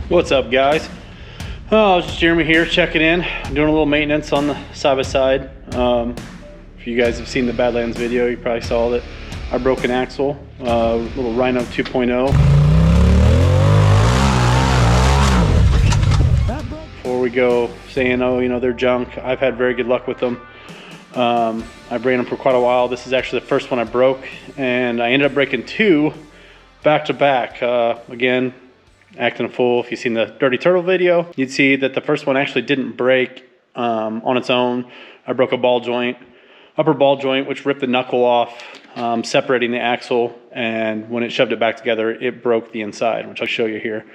What's up, guys? Oh, it's Jeremy here, checking in, doing a little maintenance on the side-by-side. If you guys have seen the Badlands video, you probably saw that I broke an axle, little Rhino 2.0. Before we go saying, oh, you know, they're junk, I've had very good luck with them. I ran them for quite a while. This is actually the first one I broke, and I ended up breaking two back-to-back. Again, acting a fool. If you've seen the Dirty Turtle video, you'd see that the first one actually didn't break on its own. I broke a ball joint, upper ball joint, which ripped the knuckle off, separating the axle, and when it shoved it back together, it broke the inside, which I'll show you here.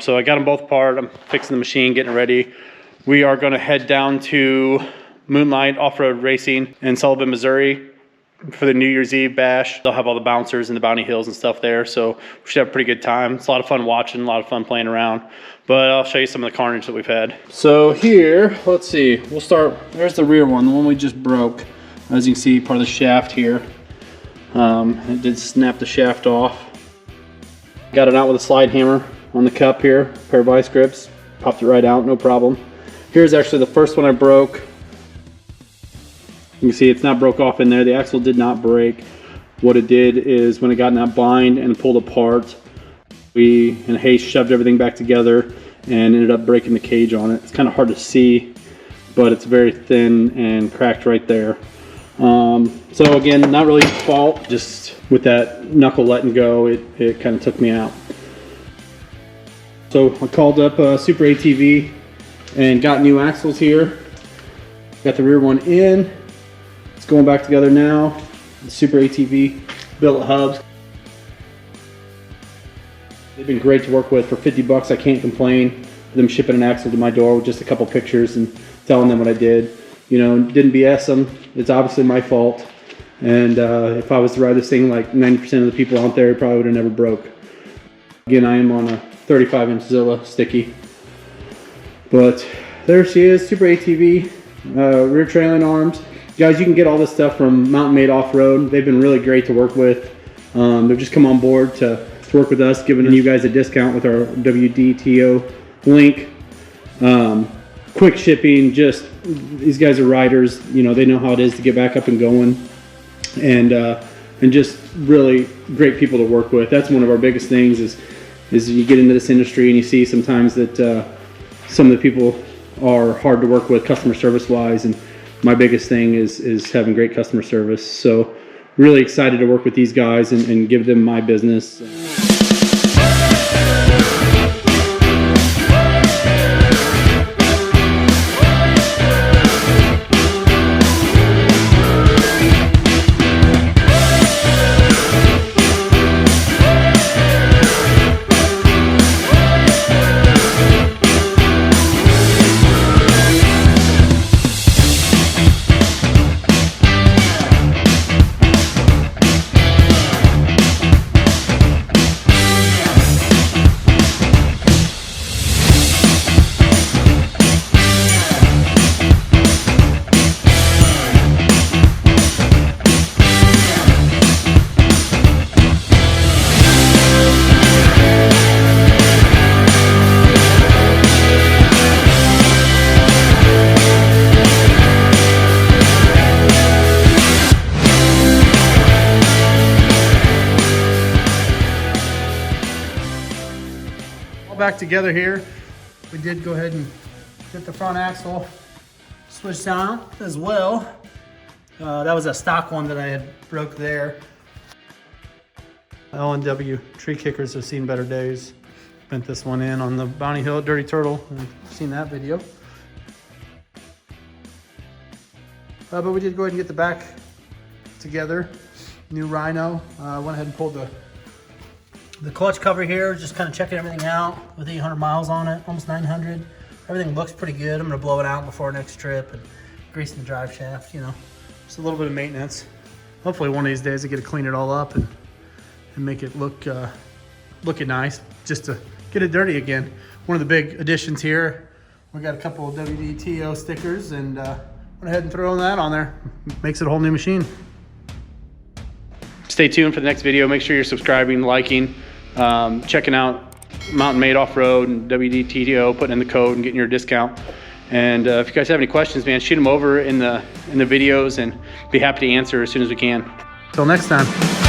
So I got them both apart. I'm fixing the machine, getting ready. We are going to head down to Moonlight Off-Road Racing in Sullivan, Missouri for the New Year's Eve bash. They'll have all the bouncers and the bounty hills and stuff there, so we should have a pretty good time. It's a lot of fun watching, a lot of fun playing around, but I'll show you some of the carnage that we've had. So here, let's see, we'll start, there's the rear one, the one we just broke. As you can see, part of the shaft here. It did snap the shaft off. Got it out with a slide hammer on the cup here, pair of vice grips, popped it right out, no problem. Here's actually the first one I broke. You can see it's not broke off in there. The axle did not break. What it did is when it got in that bind and pulled apart, we in haste shoved everything back together and ended up breaking the cage on it. It's kind of hard to see, but it's very thin and cracked right there. So again, not really fault, just with that knuckle letting go, it kind of took me out. So I called up Super ATV and got new axles here. Got the rear one in. It's going back together now. The Super ATV billet hubs. They've been great to work with. For 50 bucks, I can't complain for them shipping an axle to my door with just a couple pictures and telling them what I did. You know, didn't BS them. It's obviously my fault. And if I was to ride this thing like 90% of the people out there, it probably would have never broke. Again, I am on a 35-inch Zilla sticky. But there she is, Super ATV, rear trailing arms. Guys, you can get all this stuff from Mountain Made Off-Road. They've been really great to work with. They've just come on board to work with us, giving you guys a discount with our WDTO link. Quick shipping, just, these guys are riders. You know, they know how it is to get back up and going. And just really great people to work with. That's one of our biggest things is you get into this industry and you see sometimes that some of the people are hard to work with customer service wise, and my biggest thing is having great customer service. So really excited to work with these guys and give them my business. Back together here. We did go ahead and get the front axle switched out as well. That was a stock one that I had broke there. L&W tree kickers have seen better days. Bent this one in on the Bounty Hill Dirty Turtle. You've seen that video. But we did go ahead and get the back together. New Rhino. Went ahead and pulled the clutch cover here, just kind of checking everything out with 800 miles on it, almost 900. Everything looks pretty good. I'm gonna blow it out before next trip and grease the drive shaft, you know, Just a little bit of maintenance. Hopefully one of these days I get to clean it all up and make it looking nice, just to get it dirty again. One of the big additions here, we got a couple of WDTO stickers, and went ahead and throw that on there. Makes it a whole new machine. Stay tuned for the next video. Make sure you're subscribing, liking, checking out Mountain Made Off-Road and WDTO, putting in the code and getting your discount. And if you guys have any questions, man, shoot them over in the videos, and be happy to answer as soon as we can. Till next time.